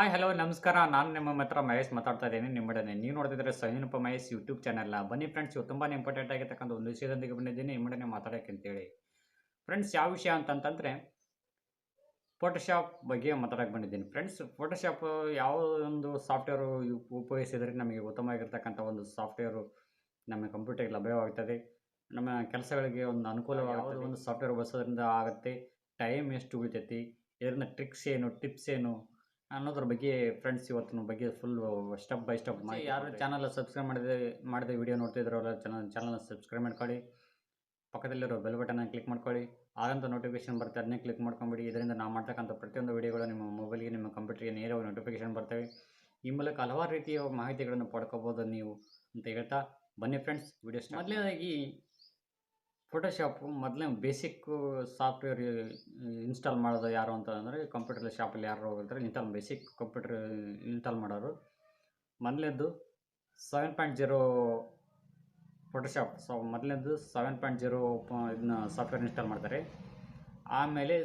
Hi hello ನಮಸ್ಕಾರ. ನಾನು ನಿಮ್ಮ ಹತ್ರ ಮಹೇಶ್ ಮಾತಾಡ್ತಾ ಇದ್ದೀನಿ. ನಿಮ್ಮೊಡನೆ ನೀವು ನೋಡ್ತಿದ್ರೆ ಸೈನಪ್ಪ ಮಹೇಶ್ ಯೂಟ್ಯೂಬ್ ಚಾನಲ್. ಬನ್ನಿ ಫ್ರೆಂಡ್ಸ್, ಇವತ್ತು ತುಂಬಾ ಇಂಪಾರ್ಟೆಂಟ್ ಆಗಿರ್ತಕ್ಕಂಥ ಒಂದು ವಿಷಯದೊಂದಿಗೆ ಬಂದಿದ್ದೀನಿ ನಿಮ್ಮೊಡನೆ ಮಾತಾಡೋಕ್ಕೆ ಅಂತೇಳಿ. ಫ್ರೆಂಡ್ಸ್, ಯಾವ ವಿಷಯ ಅಂತಂತಂದರೆ ಫೋಟೋಶಾಪ್ ಬಗ್ಗೆ ಮಾತಾಡೋಕ್ಕೆ ಬಂದಿದ್ದೀನಿ. ಫ್ರೆಂಡ್ಸ್, ಫೋಟೋಶಾಪ್ ಯಾವ ಒಂದು ಸಾಫ್ಟ್ವೇರು ಉಪಯೋಗಿಸಿದರೆ ನಮಗೆ ಉತ್ತಮವಾಗಿರ್ತಕ್ಕಂಥ ಒಂದು ಸಾಫ್ಟ್ವೇರು ನಮ್ಮ ಕಂಪ್ಯೂಟರ್ಗೆ ಲಭ್ಯವಾಗ್ತದೆ, ನಮ್ಮ ಕೆಲಸಗಳಿಗೆ ಒಂದು ಅನುಕೂಲವಾಗುತ್ತದೆ. ಒಂದು ಸಾಫ್ಟ್ವೇರ್ ಬಳಸೋದ್ರಿಂದ ಆಗುತ್ತೆ, ಟೈಮ್ ಎಷ್ಟು ಉಳಿತೈತಿ, ಇದರಿಂದ ಟ್ರಿಕ್ಸ್ ಏನು, ಟಿಪ್ಸ್ ಏನು ಅನ್ನೋದ್ರ ಬಗ್ಗೆ ಫ್ರೆಂಡ್ಸ್ ಇವತ್ತಿನ ಬಗ್ಗೆ ಫುಲ್ ಸ್ಟೆಪ್ ಬೈ ಸ್ಟೆಪ್ ಯಾರು ಚಾನಲ್ ಸಬ್ಸ್ಕ್ರೈಬ್ ಮಾಡಿದೆ ವಿಡಿಯೋ ನೋಡ್ತಿದ್ರಲ್ಲ ಚಾನಲ್ನ ಸಬ್ಸ್ಕ್ರೈಬ್ ಮಾಡ್ಕೊಳ್ಳಿ, ಪಕ್ಕದಲ್ಲಿರೋ ಬೆಲ್ ಬಟನ್ನ ಕ್ಲಿಕ್ ಮಾಡ್ಕೊಳ್ಳಿ, ಆದಂಥ ನೋಟಿಫಿಕೇಶನ್ ಬರುತ್ತೆ, ಅದನ್ನೇ ಕ್ಲಿಕ್ ಮಾಡ್ಕೊಂಬಿಡಿ. ಇದರಿಂದ ನಾವು ಮಾಡ್ತಕ್ಕಂಥ ಪ್ರತಿಯೊಂದು ವಿಡಿಯೋಗಳು ನಿಮ್ಮ ಮೊಬೈಲ್ಗೆ, ನಿಮ್ಮ ಕಂಪ್ಯೂಟರ್ಗೆ ನೇರವಾಗಿ ನೋಟಿಫಿಕೇಶನ್ ಬರ್ತವೆ. ಈ ಮೂಲಕ ಹಲವಾರು ರೀತಿಯ ಮಾಹಿತಿಗಳನ್ನು ಪಡ್ಕೋಬೋದು ನೀವು ಅಂತ ಹೇಳ್ತಾ ಬನ್ನಿ ಫ್ರೆಂಡ್ಸ್ ವಿಡಿಯೋ. ಮೊದಲನೇದಾಗಿ ಫೋಟೋಶಾಪ್ ಮೊದಲೇ ಬೇಸಿಕ್ ಸಾಫ್ಟ್ವೇರ್ ಇನ್ಸ್ಟಾಲ್ ಮಾಡೋದು ಯಾರು ಅಂತ ಅಂದರೆ ಕಂಪ್ಯೂಟರ್ ಶಾಪಲ್ಲಿ ಯಾರು ಹೋಗಿರ್ತಾರೆ ಬೇಸಿಕ್ ಕಂಪ್ಯೂಟರ್ ಇನ್ಸ್ಟಾಲ್ ಮಾಡೋರು. ಮೊದಲನೇದು 7.0 ಫೋಟೋಶಾಪ್. ಮೊದಲನೇದು 7.0 ಇದನ್ನ ಸಾಫ್ಟ್ವೇರ್ ಇನ್ಸ್ಟಾಲ್ ಮಾಡ್ತಾರೆ. ಆಮೇಲೆ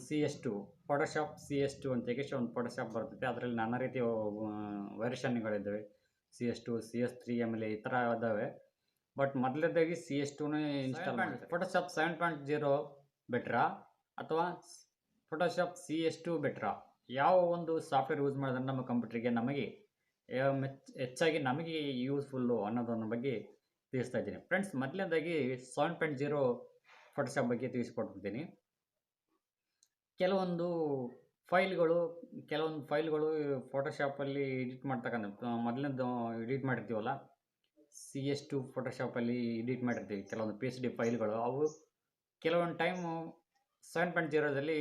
CS2 ಫೋಟೋಶಾಪ್ CS2 ಅಂತ ಒಂದು ಫೋಟೋಶಾಪ್ ಬರ್ತೈತೆ. ಅದರಲ್ಲಿ ನಾನಾ ರೀತಿಯ ವೇರಿಯೇಷನ್ಗಳಿದ್ದಾವೆ, CS2 CS3 ಆಮೇಲೆ ಈ ಥರ ಇದ್ದಾವೆ. ಬಟ್ ಮೊದಲನೇದಾಗಿ CS2ನೇ ಇನ್ಸ್ಟಾಲ್ ಮಾಡಿ. ಫೋಟೋಶಾಪ್ 7.0 ಬೆಟ್ರಾ ಅಥವಾ ಫೋಟೋಶಾಪ್ CS2 ಬೆಟ್ರಾ? ಯಾವ ಒಂದು ಸಾಫ್ಟ್ವೇರ್ ಯೂಸ್ ಮಾಡಿದ್ರೆ ನಮ್ಮ ಕಂಪ್ಯೂಟ್ರಿಗೆ ನಮಗೆ ಹೆಚ್ಚಾಗಿ ನಮಗೆ ಯೂಸ್ಫುಲ್ಲು ಅನ್ನೋದನ್ನ ಬಗ್ಗೆ ತಿಳಿಸ್ತಾ ಇದ್ದೀನಿ ಫ್ರೆಂಡ್ಸ್. ಮೊದಲನೇದಾಗಿ 7.0 ಫೋಟೋಶಾಪ್ ಬಗ್ಗೆ ತಿಳಿಸ್ಕೊಡ್ತಿದ್ದೀನಿ. ಕೆಲವೊಂದು ಫೈಲ್ಗಳು ಫೋಟೋಶಾಪಲ್ಲಿ ಎಡಿಟ್ ಮಾಡ್ತಕ್ಕಂಥ ಮೊದಲನೇದು ಎಡಿಟ್ ಮಾಡಿರ್ತೀವಲ್ಲ, CS2 ಫೋಟೋಶಾಪಲ್ಲಿ ಎಡಿಟ್ ಮಾಡಿರ್ತೀವಿ ಕೆಲವೊಂದು PSD ಫೈಲ್ಗಳು. ಅವು ಕೆಲವೊಂದು ಟೈಮು 7.0ದಲ್ಲಿ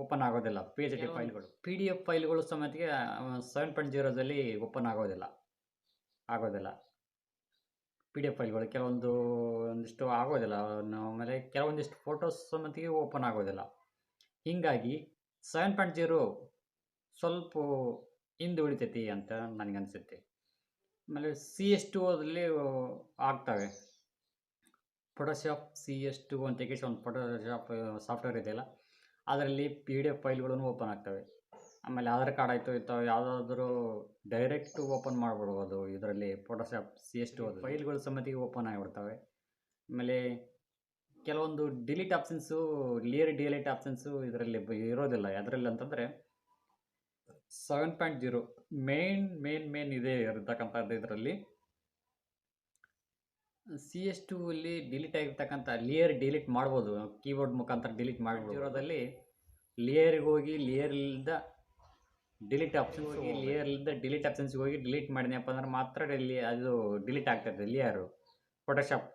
ಓಪನ್ ಆಗೋದಿಲ್ಲ. PSD ಫೈಲ್ಗಳು, PDF ಫೈಲ್ಗಳು ಸಮೇತಿಗೆ 7.0ದಲ್ಲಿ ಓಪನ್ ಆಗೋದಿಲ್ಲ. PDF ಫೈಲ್ಗಳು ಒಂದಿಷ್ಟು ಆಗೋದಿಲ್ಲ. ಆಮೇಲೆ ಕೆಲವೊಂದಿಷ್ಟು ಫೋಟೋಸ್ ಸಮೇತಿಗೆ ಓಪನ್ ಆಗೋದಿಲ್ಲ. ಹೀಗಾಗಿ 7.0 ಸ್ವಲ್ಪ ಹಿಂದೆ ಉಳಿತೈತಿ ಅಂತ ನನಗನ್ಸುತ್ತೆ. ಆಮೇಲೆ CS2ದಲ್ಲಿ ಆಗ್ತವೆ. ಫೋಟೋಶಾಪ್ CS2 ಅಂತ ಒಂದು ಫೋಟೋಶಾಪ್ ಸಾಫ್ಟ್ವೇರ್ ಇದೆಯಲ್ಲ, ಅದರಲ್ಲಿ PDF ಫೈಲ್ಗಳೂ ಓಪನ್ ಆಗ್ತವೆ. ಆಮೇಲೆ ಆಧಾರ್ ಕಾರ್ಡ್ ಆಯಿತು ಯಾವುದಾದ್ರೂ ಡೈರೆಕ್ಟ್ ಓಪನ್ ಮಾಡಿಬಿಡ್ಬೋದು ಇದರಲ್ಲಿ. ಫೋಟೋಶಾಪ್ CS2 ಫೈಲ್ಗಳು ಸಮೇತಿಗೆ ಓಪನ್ ಆಗಿಬಿಡ್ತವೆ. ಆಮೇಲೆ ಕೆಲವೊಂದು ಡಿಲೀಟ್ ಆಪ್ಷನ್ಸು, ಡಿಲೀಟ್ ಆಪ್ಷನ್ಸು ಇದರಲ್ಲಿ ಇರೋದಿಲ್ಲ. ಅದರಲ್ಲಿ ಅಂತಂದರೆ 7.0 ಮೇನ್ ಇದೆ ಇರತಕ್ಕಂಥದ್ದು. ಇದರಲ್ಲಿ CS2ಅಲ್ಲಿ ಡಿಲೀಟ್ ಆಗಿರ್ತಕ್ಕಂಥ ಡಿಲೀಟ್ ಮಾಡ್ಬೋದು, ಕೀಬೋರ್ಡ್ ಮುಖಾಂತರ ಡಿಲೀಟ್ ಮಾಡ್ಬೋದು. ಇರೋದಲ್ಲಿ ಲೇಯರ್ಗೆ ಹೋಗಿ ಲೇಯರ್ಲಿಂದ ಡಿಲೀಟ್ ಆಪ್ಷನ್ಸ್ಗೆ ಹೋಗಿ ಡಿಲೀಟ್ ಮಾಡಿದ್ನಪ್ಪ ಅಂದ್ರೆ ಮಾತ್ರ ಅದು ಡಿಲೀಟ್ ಆಗ್ತದೆ ಲೇಯರು ಫೋಟೋಶಾಪ್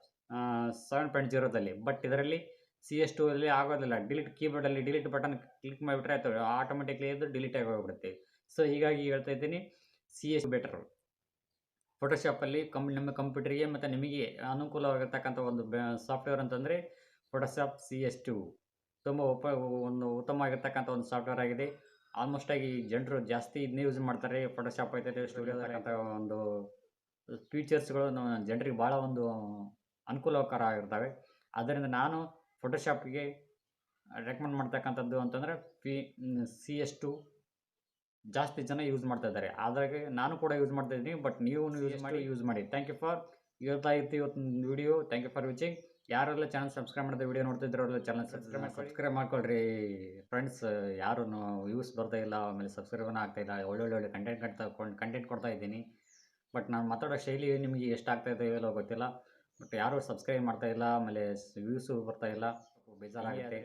7.0ದಲ್ಲಿ. ಬಟ್ ಇದರಲ್ಲಿ CS2ಅಲ್ಲಿ ಆಗೋದಿಲ್ಲ. ಕೀಬೋರ್ಡಲ್ಲಿ ಡಿಲೀಟ್ ಬಟನ್ ಕ್ಲಿಕ್ ಮಾಡಿಬಿಟ್ರೆ ಆಯ್ತು, ಆಟೋಮೆಟಿಕ್ಲಿ ಇದು ಡಿಲೀಟ್ ಆಗಿ ಹೋಗ್ಬಿಡುತ್ತೆ. ಸೊ ಹೀಗಾಗಿ ಹೇಳ್ತಾ ಇದ್ದೀನಿ, CS ಬೆಟರ್ ಫೋಟೋಶಾಪಲ್ಲಿ. ನಮ್ಮ ಕಂಪ್ಯೂಟರ್ಗೆ ಮತ್ತು ನಿಮಗೆ ಅನುಕೂಲವಾಗಿರ್ತಕ್ಕಂಥ ಒಂದು ಸಾಫ್ಟ್ವೇರ್ ಅಂತಂದರೆ ಫೋಟೋಶಾಪ್ CS2 ತುಂಬ ಉತ್ತಮವಾಗಿರ್ತಕ್ಕಂಥ ಒಂದು ಸಾಫ್ಟ್ವೇರ್ ಆಗಿದೆ. ಆಲ್ಮೋಸ್ಟ್ ಆಗಿ ಜನರು ಜಾಸ್ತಿ ಇದನ್ನೇ ಯೂಸ್ ಮಾಡ್ತಾರೆ. ಫೋಟೋಶಾಪ್ ಐತೈತೆ ಸ್ಟುಡಿಯೋದಕ್ಕಂಥ ಒಂದು ಫೀಚರ್ಸ್ಗಳು ಜನರಿಗೆ ಭಾಳ ಒಂದು ಅನುಕೂಲಕರ ಆಗಿರ್ತವೆ. ಆದ್ದರಿಂದ ನಾನು ಫೋಟೋಶಾಪ್ಗೆ ರೆಕಮೆಂಡ್ ಮಾಡ್ತಕ್ಕಂಥದ್ದು ಅಂತಂದರೆ CS2 ಜಾಸ್ತಿ ಜನ ಯೂಸ್ ಮಾಡ್ತಾ ಇದ್ದಾರೆ. ಆದ್ರೆ ನಾನು ಕೂಡ ಯೂಸ್ ಮಾಡ್ತಾ ಇದ್ದೀನಿ. ಬಟ್ ನೀವು ಯೂಸ್ ಮಾಡಿ. ಥ್ಯಾಂಕ್ ಯು ಫಾರ್ ಇವತ್ತಿನ video. Thank you for watching. ಯಾರೆಲ್ಲ ಚಾನಲ್ ಸಬ್ಸ್ಕ್ರೈಬ್ ಮಾಡಿದ ವಿಡಿಯೋ ನೋಡ್ತಿದ್ರಲ್ಲ ಚಾನಲ್ ಸಬ್ಸ್ಕ್ರೈಬ್ ಮಾಡ್ಕೊಳ್ರಿ ಫ್ರೆಂಡ್ಸ್. ಯಾರು ಯೂಸ್ ಬರ್ತಾ ಇಲ್ಲ, ಆಮೇಲೆ ಸಬ್ಸ್ಕ್ರೈಬ್ ಆಗ್ತಾ ಇಲ್ಲ. ಒಳ್ಳೊಳ್ಳೆ ಕಂಟೆಂಟ್ ಕೊಡ್ತಾ ಇದ್ದೀನಿ. ಬಟ್ ನಾನು ಮಾತಾಡೋ ಶೈಲಿ ನಿಮಗೆ ಎಷ್ಟಾಗ್ತಾಯಿದೆ ಇಲ್ಲೋ ಗೊತ್ತಿಲ್ಲ. ಬಟ್ ಯಾರೂ ಸಬ್ಸ್ಕ್ರೈಬ್ ಮಾಡ್ತಾ ಇಲ್ಲ, ಆಮೇಲೆ ವ್ಯೂಸು ಬರ್ತಾ ಇಲ್ಲ. ಬೇಜಾರಾಗುತ್ತೆ.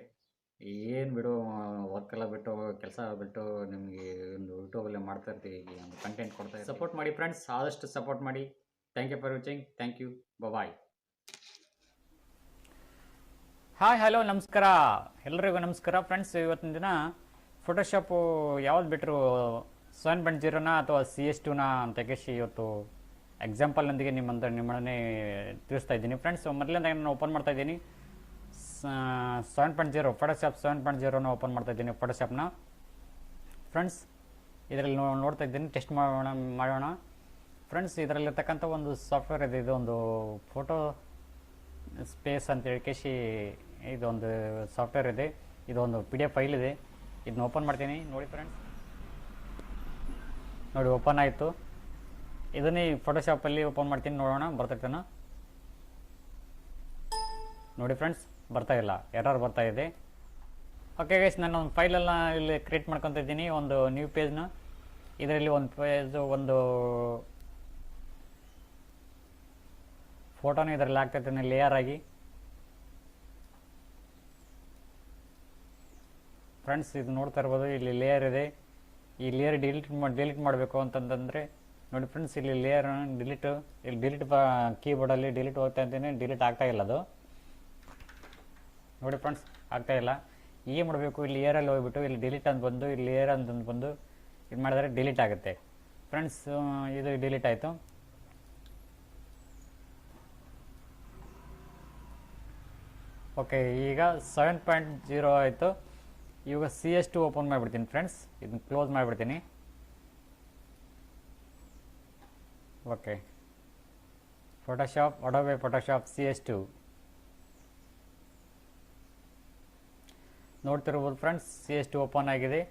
ಏನು ಬಿಡು, ವರ್ಕೆಲ್ಲ ಬಿಟ್ಟು, ಕೆಲಸ ಬಿಟ್ಟು ನಿಮಗೆ ಒಂದು ಯೂಟ್ಯೂಬಲ್ಲೇ ಮಾಡ್ತಾ ಇರ್ತೀವಿ, ಒಂದು ಕಂಟೆಂಟ್ ಕೊಡ್ತಾ ಇರ್ತೀವಿ. ಸಪೋರ್ಟ್ ಮಾಡಿ ಫ್ರೆಂಡ್ಸ್, ಆದಷ್ಟು ಸಪೋರ್ಟ್ ಮಾಡಿ. Thank you for watching. Thank you. Bye. Hi hello ನಮಸ್ಕಾರ, ಎಲ್ಲರಿಗೂ ನಮಸ್ಕಾರ ಫ್ರೆಂಡ್ಸ್. ಇವತ್ತಿನ ದಿನ ಫೋಟೋಶಾಪು ಯಾವ್ದು ಬಿಟ್ಟರು 7.0ನ ಅಥವಾ CS2ನ ಅಂತ ಇವತ್ತು ಎಕ್ಸಾಂಪಲ್ನೊಂದಿಗೆ ನಿಮ್ಮನ್ನೇ ತಿಳಿಸ್ತಾ ಇದ್ದೀನಿ ಫ್ರೆಂಡ್ಸ್. ಮೊದಲಿಂದ ನಾನು ಓಪನ್ ಮಾಡ್ತಾ ಇದ್ದೀನಿ 7.0 ಫೋಟೋಶಾಪ್ 7.0ನ ಓಪನ್ ಮಾಡ್ತಾ ಇದ್ದೀನಿ ಫೋಟೋಶಾಪ್ನ ಫ್ರೆಂಡ್ಸ್. ಇದರಲ್ಲಿ ನೋಡ್ತಾ ಇದ್ದೀನಿ, ಟೆಸ್ಟ್ ಮಾಡೋಣ ಫ್ರೆಂಡ್ಸ್. ಇದರಲ್ಲಿರ್ತಕ್ಕಂಥ ಒಂದು ಸಾಫ್ಟ್ವೇರ್ ಇದೆ, ಇದೊಂದು ಫೋಟೋ ಸ್ಪೇಸ್ ಅಂತ ಹೇಳಿ ಇದೊಂದು ಸಾಫ್ಟ್ವೇರ್ ಇದೆ. ಇದೊಂದು PDF ಫೈಲ್ ಇದೆ. ಇದನ್ನ ಓಪನ್ ಮಾಡ್ತೀನಿ ನೋಡಿ ಫ್ರೆಂಡ್ಸ್. ನೋಡಿ ಓಪನ್ ಆಯಿತು. ಇದನ್ನೇ ಫೋಟೋಶಾಪಲ್ಲಿ ಓಪನ್ ಮಾಡ್ತೀನಿ, ನೋಡೋಣ ಬರ್ತೈತೇನೋ. ನೋಡಿ ಫ್ರೆಂಡ್ಸ್, ಬರ್ತಾ ಇಲ್ಲ, ಎರರ್ ಬರ್ತಾ ಇದೆ. ಓಕೆ ಗೈಸ್, ನಾನು ಒಂದು ಫೈಲೆಲ್ಲ ಇಲ್ಲಿ ಕ್ರಿಯೇಟ್ ಮಾಡ್ಕೊತ ಇದ್ದೀನಿ, ಒಂದು ನ್ಯೂ ಪೇಜ್ನ. ಇದರಲ್ಲಿ ಒಂದು ಪೇಜು, ಒಂದು ಫೋಟೋನ ಇದರಲ್ಲಿ ಹಾಕ್ತಾಯಿದ್ದೀನಿ ಲೇಯರ್ ಆಗಿ. ಫ್ರೆಂಡ್ಸ್, ಇದು ನೋಡ್ತಾ ಇರ್ಬೋದು, ಇಲ್ಲಿ ಲೇಯರ್ ಇದೆ. ಈ ಲೇಯರ್ ಡಿಲೀಟ್ ಮಾಡಬೇಕು ಅಂತಂದರೆ ನೋಡಿ ಫ್ರೆಂಡ್ಸ್, ಇಲ್ಲಿ ಲೇಯರ್ ಇಲ್ಲಿ ಡಿಲೀಟ್ ಕೀಬೋರ್ಡಲ್ಲಿ ಡಿಲೀಟ್ ಹೋಗ್ತಾ ಇದ್ದೀನಿ, ಡಿಲೀಟ್ ಆಗ್ತಾಯಿಲ್ಲ ಅದು. ನೋಡಿ ಫ್ರೆಂಡ್ಸ್, ಆಗ್ತಾಯಿಲ್ಲ. ಏನು ಮಾಡಬೇಕು, ಇಲ್ಲಿ ಲೇಯರಲ್ಲಿ ಹೋಗ್ಬಿಟ್ಟು ಇಲ್ಲಿ ಡಿಲೀಟ್ ಅಂತ ಬಂದು, ಇಲ್ಲಿ ಲೇಯರ್ ಅಂತ ಬಂದು ಇದು ಮಾಡಿದ್ರೆ ಡಿಲೀಟ್ ಆಗುತ್ತೆ. ಫ್ರೆಂಡ್ಸ್, ಇದು ಡಿಲೀಟ್ ಆಯಿತು. ಓಕೆ, ಈಗ 7.0 ಆಯಿತು. ಇವಾಗ cs2 ಓಪನ್ ಮಾಡಿಬಿಡ್ತೀನಿ ಫ್ರೆಂಡ್ಸ್, ಇದನ್ನ ಕ್ಲೋಸ್ ಮಾಡಿಬಿಡ್ತೀನಿ. ಓಕೆ, ಅಡೋಬೆ ಫೋಟೋಶಾಪ್ cs2 ನೋಡ್ತಿರ್ಬೋದು ಫ್ರೆಂಡ್ಸ್. cs2 ಓಪನ್ ಆಗಿದೆ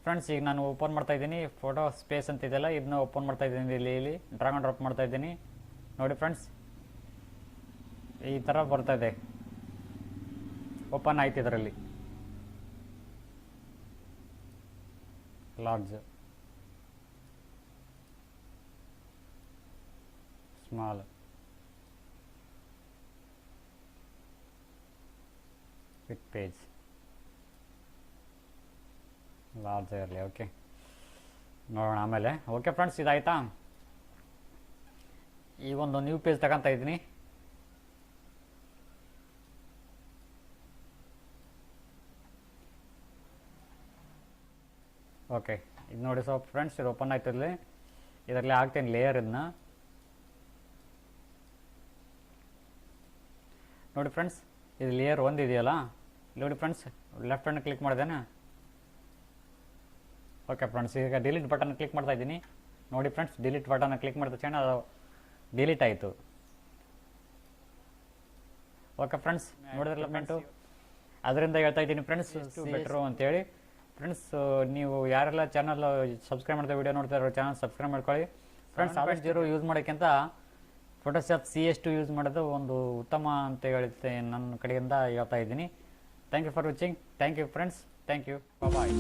ಫ್ರೆಂಡ್ಸ್. ಈಗ ನಾನು ಓಪನ್ ಮಾಡ್ತಾ ಇದ್ದೀನಿ, ಫೋಟೋ ಸ್ಪೇಸ್ ಅಂತ ಇದೆಯಲ್ಲ, ಇದನ್ನ ಓಪನ್ ಮಾಡ್ತಾ ಇದ್ದೀನಿ. ಇಲ್ಲಿ ಡ್ರಾಗ್ ಆ್ಯಂಡ್ ಡ್ರಾಪ್ ಮಾಡ್ತಾ ಇದ್ದೀನಿ. ನೋಡಿ ಫ್ರೆಂಡ್ಸ್, ಈ ಥರ ಬರ್ತಾ ಇದೆ, ಓಪನ್ ಆಯ್ತು. ಇದರಲ್ಲಿ large, small, big page, large ಇರಲಿ. ಓಕೆ, ನೋಡೋಣ ಆಮೇಲೆ. ಓಕೆ ಫ್ರೆಂಡ್ಸ್, ಇದಾಯ್ತಾ. ಈಗ ಒಂದು ನ್ಯೂ ಪೇಜ್ ತಗೊತಾ ಇದ್ದೀನಿ. ಓಕೆ, ಇದು ನೋಡಿ ಫ್ರೆಂಡ್ಸ್, ಇದು ಓಪನ್ ಆಯ್ತು. ಇದರಲ್ಲಿ ಹಾಕ್ತೀನಿ ಲೇಯರ್. ಇದನ್ನ ನೋಡಿ ಫ್ರೆಂಡ್ಸ್, ಇದು ಲೇಯರ್ 1 ಇದೆಯಲ್ಲ, ನೋಡಿ ಫ್ರೆಂಡ್ಸ್, ಲೆಫ್ಟ್ ಹ್ಯಾಂಡ್ ಕ್ಲಿಕ್ ಮಾಡಿದೇನೆ. ಓಕೆ ಫ್ರೆಂಡ್ಸ್, ಈಗ ಡಿಲೀಟ್ ಬಟನ್ ಕ್ಲಿಕ್ ಮಾಡ್ತಾ ಇದ್ದೀನಿ. ನೋಡಿ ಫ್ರೆಂಡ್ಸ್, ಡಿಲೀಟ್ ಬಟನ್ ಕ್ಲಿಕ್ ಮಾಡಿದ ತಕ್ಷಣ ಅದು ಡಿಲೀಟ್ ಆಯಿತು. ಓಕೆ ಫ್ರೆಂಡ್ಸ್, ನೋಡಿದ್ರಲ್ಲ, ಅದರಿಂದ ಹೇಳ್ತಾ ಇದ್ದೀನಿ ಫ್ರೆಂಡ್ಸ್, ಬೆಟ್ರು ಅಂತೇಳಿ. ಫ್ರೆಂಡ್ಸ್, ನೀವು ಯಾರೆಲ್ಲ ಚಾನಲ್ ಸಬ್ಸ್ಕ್ರೈಬ್ ಮಾಡ್ತಾ ವಿಡಿಯೋ ನೋಡ್ತಾ ಇರೋ ಚಾನಲ್ ಸಬ್ಸ್ಕ್ರೈಬ್ ಮಾಡ್ಕೊಳ್ಳಿ ಫ್ರೆಂಡ್ಸ್. 7.0 ಯೂಸ್ ಮಾಡೋಕ್ಕಿಂತ ಫೋಟೋಶಾಪ್ cs2 ಯೂಸ್ ಮಾಡೋದು ಒಂದು ಉತ್ತಮ ಅಂತ ಹೇಳುತ್ತೆ, ನನ್ನ ಕಡೆಯಿಂದ ಹೇಳ್ತಾ ಇದ್ದೀನಿ. Thank you for watching. Thank you friends, thank you, bye.